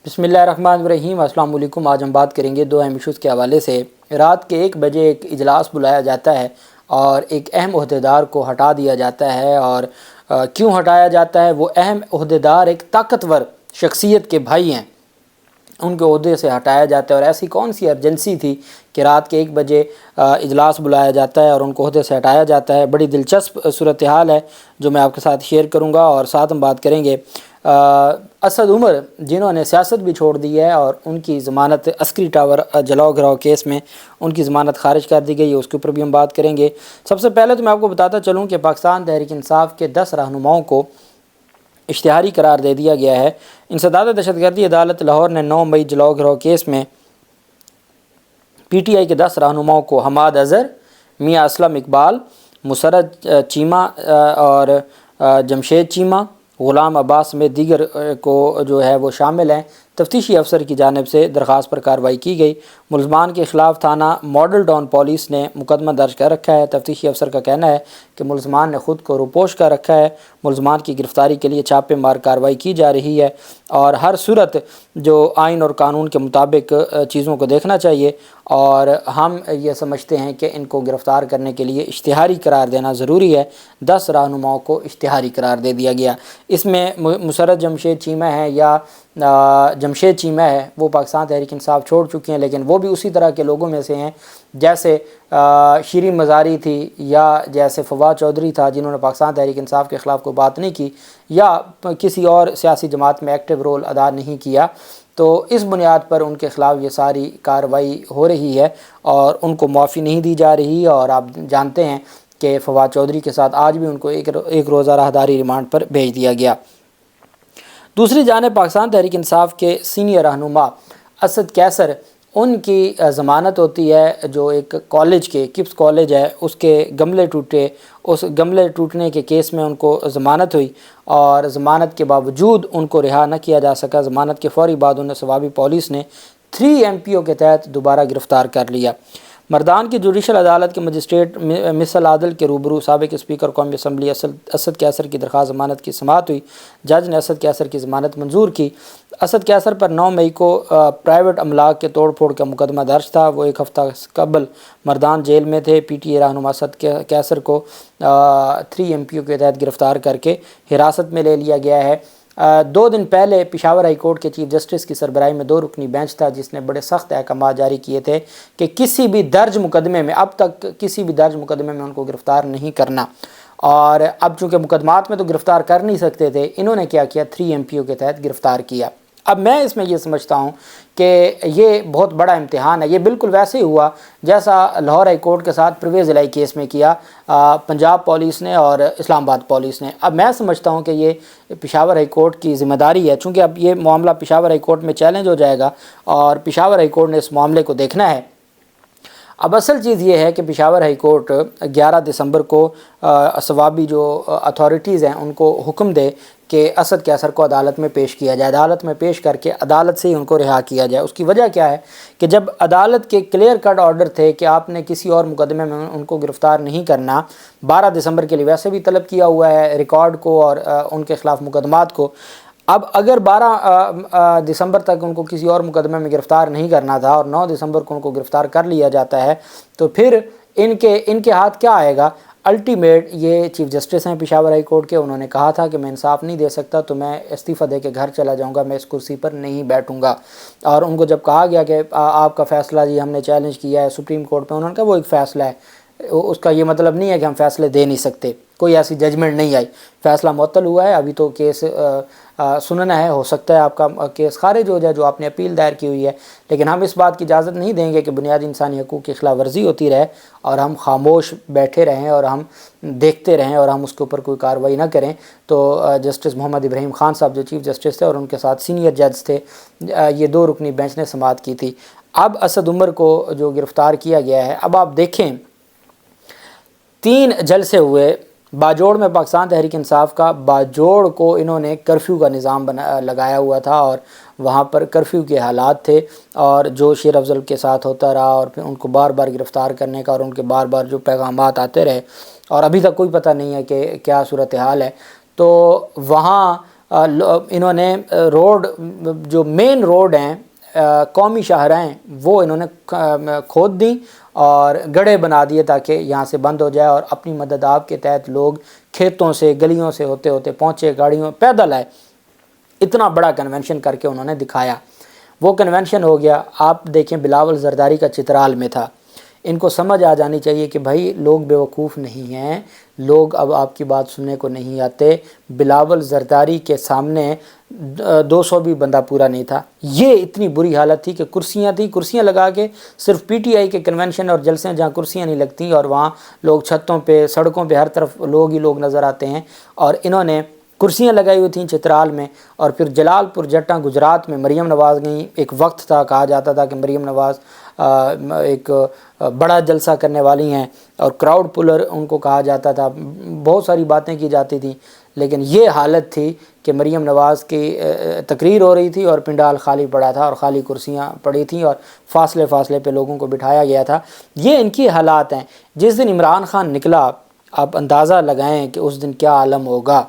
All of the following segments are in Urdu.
بسم اللہ الرحمن الرحیم۔ السلام علیکم۔ آج ہم بات کریں گے دو اہم ایشوز کے حوالے سے۔ رات کے 1 بجے ایک اجلاس بلایا جاتا ہے اور ایک اہم عہدیدار کو ہٹا دیا جاتا ہے، اور کیوں ہٹایا جاتا ہے؟ وہ اہم عہدیدار ایک طاقتور شخصیت کے بھائی ہیں، ان کے عہدے سے ہٹایا جاتا ہے۔ اور ایسی کون سی ایمرجنسی تھی کہ رات کے 1 بجے اجلاس بلایا جاتا ہے اور ان کو عہدے سے ہٹایا جاتا ہے؟ بڑی دلچسپ صورتحال ہے جو میں آپ کے ساتھ شیئر کروں گا، اور ساتھ ہم بات کریں گے اسد عمر، جنہوں نے سیاست بھی چھوڑ دی ہے اور ان کی ضمانت عسکری ٹاور جلاؤ گھراؤ کیس میں ان کی ضمانت خارج کر دی گئی ہے، اس کے اوپر بھی ہم بات کریں گے۔ سب سے پہلے تو میں آپ کو بتاتا چلوں کہ پاکستان تحریک انصاف کے 10 رہنماؤں کو اشتہاری قرار دے دیا گیا ہے۔ انسداد دہشت گردی عدالت لاہور نے 9 مئی جلاؤ گھراؤ کیس میں پی ٹی آئی کے 10 رہنماؤں کو حماد اظہر، میاں اسلم اقبال، مسرت چیمہ اور جمشید چیمہ، غلام عباس میں دیگر کو جو ہے وہ شامل ہیں، تفتیشی افسر کی جانب سے درخواست پر کارروائی کی گئی۔ ملزمان کے خلاف تھانہ ماڈل ٹاؤن پولیس نے مقدمہ درج کر رکھا ہے۔ تفتیشی افسر کا کہنا ہے کہ ملزمان نے خود کو روپوش کر رکھا ہے۔ ملزمان کی گرفتاری کے لیے چھاپے مار کارروائی کی جا رہی ہے، اور ہر صورت جو آئین اور قانون کے مطابق چیزوں کو دیکھنا چاہیے، اور ہم یہ سمجھتے ہیں کہ ان کو گرفتار کرنے کے لیے اشتہاری قرار دینا ضروری ہے۔ 10 رہنماؤں کو اشتہاری قرار دے دیا گیا۔ اس میں مسرت جمشید چیمہ ہے یا جمشید چیمہ ہے، وہ پاکستان تحریک انصاف چھوڑ چکے ہیں، لیکن وہ بھی اسی طرح کے لوگوں میں سے ہیں جیسے شیریں مزاری تھی یا جیسے فواد چودھری تھا، جنہوں نے پاکستان تحریک انصاف کے خلاف کوئی بات نہیں کی یا کسی اور سیاسی جماعت میں ایکٹیو رول ادا نہیں کیا۔ تو اس بنیاد پر ان کے خلاف یہ ساری کارروائی ہو رہی ہے اور ان کو معافی نہیں دی جا رہی، اور آپ جانتے ہیں کہ فواد چودھری کے ساتھ آج بھی ان کو ایک روزہ راہداری ریمانڈ پر بھیج دیا گیا۔ دوسری جانب پاکستان تحریک انصاف کے سینئر رہنما اسد کیسر، ان کی ضمانت ہوتی ہے جو ایک کالج کے کپس کالج ہے، اس کے گملے ٹوٹے، اس گملے ٹوٹنے کے کیس میں ان کو ضمانت ہوئی، اور ضمانت کے باوجود ان کو رہا نہ کیا جا سکا۔ ضمانت کے فوری بعد انہیں صوابی پولیس نے 3 MPO کے تحت دوبارہ گرفتار کر لیا۔ مردان کی جوڈیشل عدالت کے مجسٹریٹ مثل عادل کے روبرو سابق اسپیکر قومی اسمبلی اسد کیسر کی درخواست ضمانت کی سماعت ہوئی۔ جج نے اسد کیسر کی ضمانت منظور کی۔ اسد کیسر پر 9 مئی کو پرائیویٹ املاک کے توڑ پھوڑ کا مقدمہ درج تھا۔ وہ ایک ہفتہ قبل مردان جیل میں تھے۔ پی ٹی اے رہنما اسد کیسر کو 3 MPO کے تحت گرفتار کر کے حراست میں لے لیا گیا ہے۔ 2 دن پہلے پشاور ہائی کورٹ کے چیف جسٹس کی سربراہی میں 2 رکنی بینچ تھا، جس نے بڑے سخت احکامات جاری کیے تھے کہ کسی بھی درج مقدمے میں، اب تک کسی بھی درج مقدمے میں ان کو گرفتار نہیں کرنا، اور اب چونکہ مقدمات میں تو گرفتار کر نہیں سکتے تھے، انہوں نے کیا کیا، 3 MPO کے تحت گرفتار کیا۔ اب میں اس میں یہ سمجھتا ہوں کہ یہ بہت بڑا امتحان ہے۔ یہ بالکل ویسے ہی ہوا جیسا لاہور ہائی کورٹ کے ساتھ پرویز الہی کیس میں کیا پنجاب پولیس نے اور اسلام آباد پولیس نے۔ اب میں سمجھتا ہوں کہ یہ پشاور ہائی کورٹ کی ذمہ داری ہے، چونکہ اب یہ معاملہ پشاور ہائی کورٹ میں چیلنج ہو جائے گا اور پشاور ہائی کورٹ نے اس معاملے کو دیکھنا ہے۔ اب اصل چیز یہ ہے کہ پشاور ہائی کورٹ 11 دسمبر کو صوابی جو اتھارٹیز ہیں ان کو حکم دے کہ اسد کیسر کو عدالت میں پیش کیا جائے، عدالت میں پیش کر کے عدالت سے ہی ان کو رہا کیا جائے۔ اس کی وجہ کیا ہے کہ جب عدالت کے کلیئر کٹ آرڈر تھے کہ آپ نے کسی اور مقدمے میں ان کو گرفتار نہیں کرنا، 12 دسمبر کے لیے ویسے بھی طلب کیا ہوا ہے ریکارڈ کو اور ان کے خلاف مقدمات کو۔ اب اگر 12 دسمبر تک ان کو کسی اور مقدمے میں گرفتار نہیں کرنا تھا اور 9 دسمبر کو ان کو گرفتار کر لیا جاتا ہے، تو پھر ان کے ہاتھ کیا آئے گا؟ الٹیمیٹ یہ چیف جسٹس ہیں پشاور ہائی کورٹ کے، انہوں نے کہا تھا کہ میں انصاف نہیں دے سکتا تو میں استعفیٰ دے کے گھر چلا جاؤں گا، میں اس کرسی پر نہیں بیٹھوں گا۔ اور ان کو جب کہا گیا کہ آپ کا فیصلہ جی ہم نے چیلنج کیا ہے سپریم کورٹ میں، انہوں نے کہا وہ ایک فیصلہ ہے، اس کا یہ مطلب نہیں ہے کہ ہم فیصلے دے نہیں سکتے، کوئی ایسی ججمنٹ نہیں آئی، فیصلہ معطل ہوا ہے، ابھی تو کیس سننا ہے، ہو سکتا ہے آپ کا کیس خارج ہو جائے جو آپ نے اپیل دائر کی ہوئی ہے، لیکن ہم اس بات کی اجازت نہیں دیں گے کہ بنیادی انسانی حقوق کی خلاف ورزی ہوتی رہے اور ہم خاموش بیٹھے رہیں اور ہم دیکھتے رہیں اور ہم اس کے اوپر کوئی کارروائی نہ کریں۔ تو جسٹس محمد ابراہیم خان صاحب جو چیف جسٹس تھے اور ان کے ساتھ سینئر جج تھے، یہ 2 رکنی بینچ نے سماعت کی تھی۔ اب اسد عمر کو جو گرفتار کیا گیا ہے، اب آپ دیکھیں 3 جلسے ہوئے باجوڑ میں پاکستان تحریک انصاف کا، باجوڑ کو انہوں نے کرفیو کا نظام لگایا ہوا تھا اور وہاں پر کرفیو کے حالات تھے، اور جو شیر افضل کے ساتھ ہوتا رہا اور پھر ان کو بار بار گرفتار کرنے کا اور ان کے بار بار جو پیغامات آتے رہے، اور ابھی تک کوئی پتہ نہیں ہے کہ کیا صورتحال ہے۔ تو وہاں انہوں نے روڈ جو مین روڈ ہیں قومی شاہراہیں وہ انہوں نے کھود دیں اور گڑھے بنا دیے تاکہ یہاں سے بند ہو جائے، اور اپنی مدد آپ کے تحت لوگ کھیتوں سے گلیوں سے ہوتے ہوتے پہنچے، گاڑیوں پیدل آئے۔ اتنا بڑا کنونشن کر کے انہوں نے دکھایا۔ وہ کنونشن ہو گیا۔ آپ دیکھیں بلاول زرداری کا چترال میں تھا۔ ان کو سمجھ آ جانی چاہیے کہ بھائی لوگ بیوقوف نہیں ہیں، لوگ اب آپ کی بات سننے کو نہیں آتے۔ بلاول زرداری کے سامنے 200 بھی بندہ پورا نہیں تھا۔ یہ اتنی بری حالت تھی کہ کرسیاں تھیں، کرسیاں لگا کے صرف پی ٹی آئی کے کنونشن اور جلسے جہاں کرسیاں نہیں لگتیں اور وہاں لوگ چھتوں پہ سڑکوں پہ ہر طرف لوگ ہی لوگ نظر آتے ہیں، اور انہوں نے کرسیاں لگائی ہوئی تھیں چترال میں۔ اور پھر جلال پور جٹاں گجرات میں مریم نواز گئیں۔ ایک وقت تھا کہا جاتا تھا کہ مریم نواز ایک بڑا جلسہ کرنے والی ہیں اور کراؤڈ پولر ان کو کہا جاتا تھا، بہت ساری باتیں کی جاتی تھیں، لیکن یہ حالت تھی کہ مریم نواز کی تقریر ہو رہی تھی اور پنڈال خالی پڑا تھا اور خالی کرسیاں پڑی تھیں اور فاصلے فاصلے پہ لوگوں کو بٹھایا گیا تھا۔ یہ ان کی حالات ہیں۔ جس دن عمران خان نکلا، آپ اندازہ لگائیں کہ اس دن کیا عالم ہوگا۔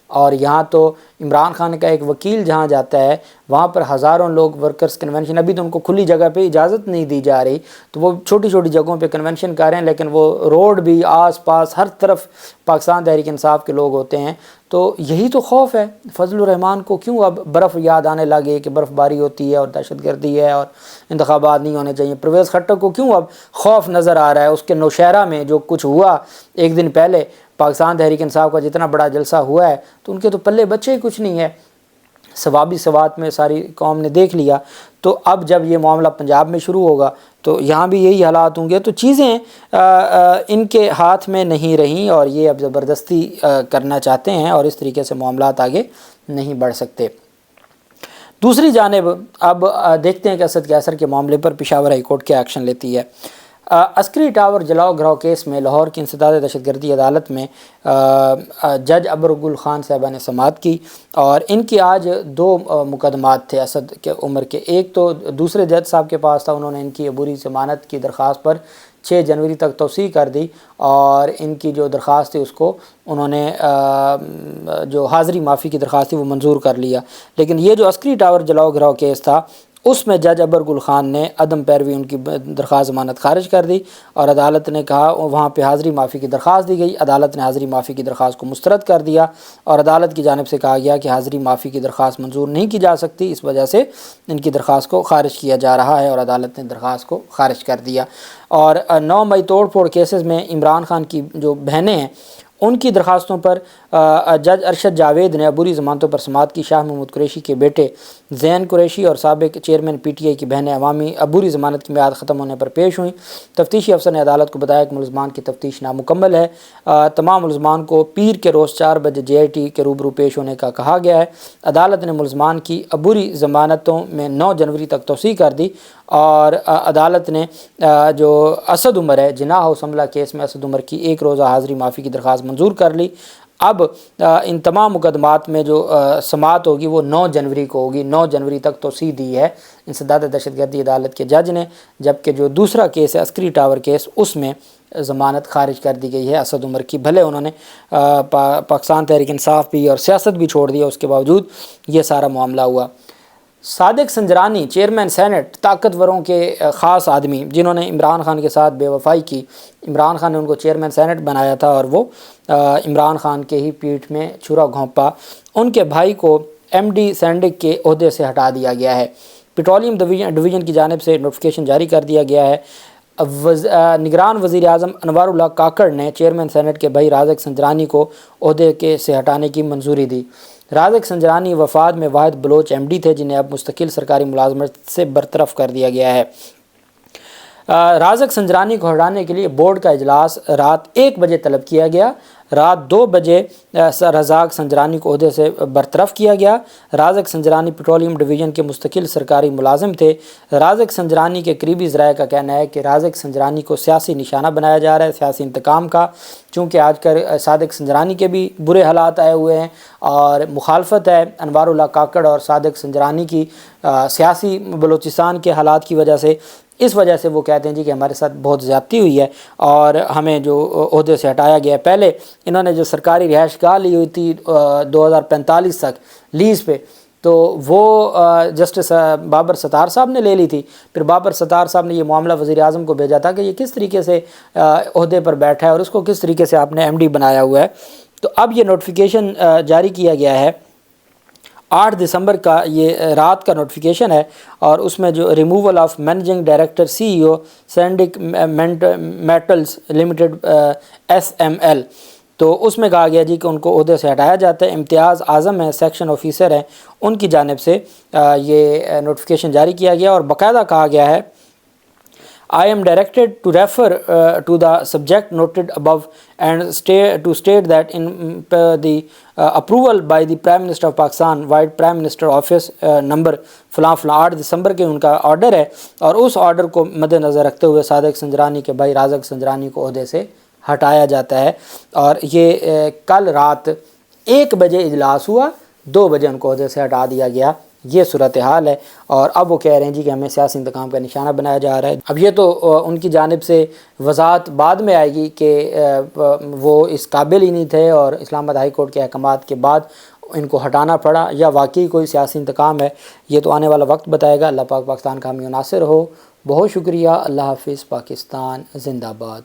اور یہاں تو عمران خان کا ایک وکیل جہاں جاتا ہے وہاں پر ہزاروں لوگ ورکرز کنونشن، ابھی تو ان کو کھلی جگہ پہ اجازت نہیں دی جا رہی، تو وہ چھوٹی چھوٹی جگہوں پہ کنونشن کر رہے ہیں، لیکن وہ روڈ بھی آس پاس ہر طرف پاکستان تحریک انصاف کے لوگ ہوتے ہیں۔ تو یہی تو خوف ہے۔ فضل الرحمان کو کیوں اب برف یاد آنے لگے کہ برف باری ہوتی ہے اور دہشت گردی ہے اور انتخابات نہیں ہونے چاہیے؟ پرویز خٹک کو کیوں اب خوف نظر آ رہا ہے؟ اس کے نوشہرہ میں جو کچھ ہوا ایک دن پہلے، پاکستان تحریک انصاف کا جتنا بڑا جلسہ ہوا ہے، تو ان کے تو پلے بچے ہی کچھ نہیں ہے۔ ثوابی سوات میں ساری قوم نے دیکھ لیا، تو اب جب یہ معاملہ پنجاب میں شروع ہوگا تو یہاں بھی یہی حالات ہوں گے۔ تو چیزیں ان کے ہاتھ میں نہیں رہیں اور یہ اب زبردستی کرنا چاہتے ہیں، اور اس طریقے سے معاملات آگے نہیں بڑھ سکتے۔ دوسری جانب اب دیکھتے ہیں کہ اسد کیسر کے معاملے پر پشاور ہائی کورٹ کیا ایکشن لیتی ہے۔ عسکری ٹاور جلاؤ گھراؤ کیس میں لاہور کی انسداد دہشت گردی عدالت میں جج ابرگل خان صاحبہ نے سماعت کی، اور ان کی آج 2 مقدمات تھے اسد کے عمر کے۔ ایک تو دوسرے جج صاحب کے پاس تھا، انہوں نے ان کی عبوری ضمانت کی درخواست پر 6 جنوری تک توسیع کر دی، اور ان کی جو درخواست تھی اس کو انہوں نے جو حاضری معافی کی درخواست تھی وہ منظور کر لیا۔ لیکن یہ جو عسکری ٹاور جلاؤ گھراؤ کیس تھا اس میں جج ابرگل خان نے عدم پیروی ان کی درخواست ضمانت خارج کر دی، اور عدالت نے کہا وہاں پہ حاضری معافی کی درخواست دی گئی، عدالت نے حاضری معافی کی درخواست کو مسترد کر دیا، اور عدالت کی جانب سے کہا گیا کہ حاضری معافی کی درخواست منظور نہیں کی جا سکتی، اس وجہ سے ان کی درخواست کو خارج کیا جا رہا ہے، اور عدالت نے درخواست کو خارج کر دیا۔ اور 9 مئی توڑ پھوڑ کیسز میں عمران خان کی جو بہنیں ہیں ان کی درخواستوں پر جج ارشد جاوید نے عبوری ضمانتوں پر سماعت کی۔ شاہ محمود قریشی کے بیٹے زین قریشی اور سابق چیئرمین پی ٹی آئی کی بہنیں عوامی عبوری ضمانت کی میعاد ختم ہونے پر پیش ہوئیں۔ تفتیشی افسر نے عدالت کو بتایا کہ ملزمان کی تفتیش نامکمل ہے۔ تمام ملزمان کو پیر کے روز 4 بجے جے آئی ٹی کے روبرو پیش ہونے کا کہا گیا ہے۔ عدالت نے ملزمان کی عبوری ضمانتوں میں 9 جنوری تک توسیع کر دی، اور عدالت نے جو اسد عمر ہے جناح ہاؤس حملہ کیس میں اسد عمر کی 1 روزہ حاضری معافی کی درخواست منظور کر لی۔ اب ان تمام مقدمات میں جو سماعت ہوگی وہ 9 جنوری کو ہوگی۔ 9 جنوری تک توسیع دی ہے انسداد دہشت گردی عدالت کے جج نے، جبکہ جو دوسرا کیس ہے عسکری ٹاور کیس اس میں ضمانت خارج کر دی گئی ہے اسد عمر کی۔ بھلے انہوں نے پاکستان تحریک انصاف بھی اور سیاست بھی چھوڑ دیا، اس کے باوجود یہ سارا معاملہ ہوا۔ صادق سنجرانی چیئرمین سینٹ، طاقتوروں کے خاص آدمی جنہوں نے عمران خان کے ساتھ بے وفائی کی، عمران خان نے ان کو چیئرمین سینٹ بنایا تھا اور وہ عمران خان کے ہی پیٹھ میں چھرا گھونپا۔ ان کے بھائی کو ایم ڈی سینڈک کے عہدے سے ہٹا دیا گیا ہے۔ پیٹرولیم ڈویژن کی جانب سے نوٹیفیکیشن جاری کر دیا گیا ہے۔ نگران وزیر اعظم انوار اللہ کاکڑ نے چیئرمین سینٹ کے بھائی رازق سنجرانی کو عہدے سے ہٹانے کی منظوری دی۔ رازق سنجرانی وفات میں واحد بلوچ ایم ڈی تھے جنہیں اب مستقل سرکاری ملازمت سے برطرف کر دیا گیا ہے۔ رازق سنجرانی کو ہٹانے کے لیے بورڈ کا اجلاس رات 1 بجے طلب کیا گیا۔ رات 2 بجے رازق سنجرانی کو عہدے سے برطرف کیا گیا۔ رازق سنجرانی پیٹرولیم ڈویژن کے مستقل سرکاری ملازم تھے۔ رازق سنجرانی کے قریبی ذرائع کا کہنا ہے کہ رازق سنجرانی کو سیاسی نشانہ بنایا جا رہا ہے، سیاسی انتقام کا، چونکہ آج کل صادق سنجرانی کے بھی برے حالات آئے ہوئے ہیں اور مخالفت ہے انوار اللہ کاکڑ اور صادق سنجرانی کی سیاسی بلوچستان کے حالات کی وجہ سے۔ اس وجہ سے وہ کہتے ہیں جی کہ ہمارے ساتھ بہت زیادتی ہوئی ہے اور ہمیں جو عہدے سے ہٹایا گیا ہے۔ پہلے انہوں نے جو سرکاری رہائش گاہ لی ہوئی تھی 2045 تک، لیز پہ، تو وہ جسٹس بابر ستار صاحب نے لے لی تھی۔ پھر بابر ستار صاحب نے یہ معاملہ وزیر اعظم کو بھیجا تھا کہ یہ کس طریقے سے عہدے پر بیٹھا ہے اور اس کو کس طریقے سے آپ نے ایم ڈی بنایا ہوا ہے۔ تو اب یہ نوٹیفیکیشن جاری کیا گیا ہے 8 دسمبر کا، یہ رات کا نوٹیفیکیشن ہے، اور اس میں جو removal of managing director C E O Saindak metals limited SML، تو اس میں کہا گیا جی کہ ان کو عہدے سے ہٹایا جاتا ہے۔ امتیاز اعظم ہیں، سیکشن آفیسر ہیں، ان کی جانب سے یہ نوٹیفیکیشن جاری کیا گیا، اور باقاعدہ کہا گیا ہے I am directed to refer to the subject noted above and to state that in the approval by the Prime Minister of Pakistan, White Prime Minister Office number فلاں 8 دسمبر کے ان کا آرڈر ہے، اور اس آرڈر کو مد نظر رکھتے ہوئے صادق سنجرانی کے بھائی رازق سنجرانی کو عہدے سے ہٹایا جاتا ہے۔ اور یہ کل رات 1 بجے اجلاس ہوا، 2 بجے ان کو عہدے سے ہٹا دیا گیا۔ یہ صورتحال ہے، اور اب وہ کہہ رہے ہیں جی کہ ہمیں سیاسی انتقام کا نشانہ بنایا جا رہا ہے۔ اب یہ تو ان کی جانب سے وضاحت بعد میں آئے گی کہ وہ اس قابل ہی نہیں تھے، اور اسلام آباد ہائی کورٹ کے احکامات کے بعد ان کو ہٹانا پڑا، یا واقعی کوئی سیاسی انتقام ہے۔ یہ تو آنے والا وقت بتائے گا۔ اللہ پاک پاکستان کا حامی و ناصر ہو۔ بہت شکریہ۔ اللہ حافظ۔ پاکستان زندہ باد۔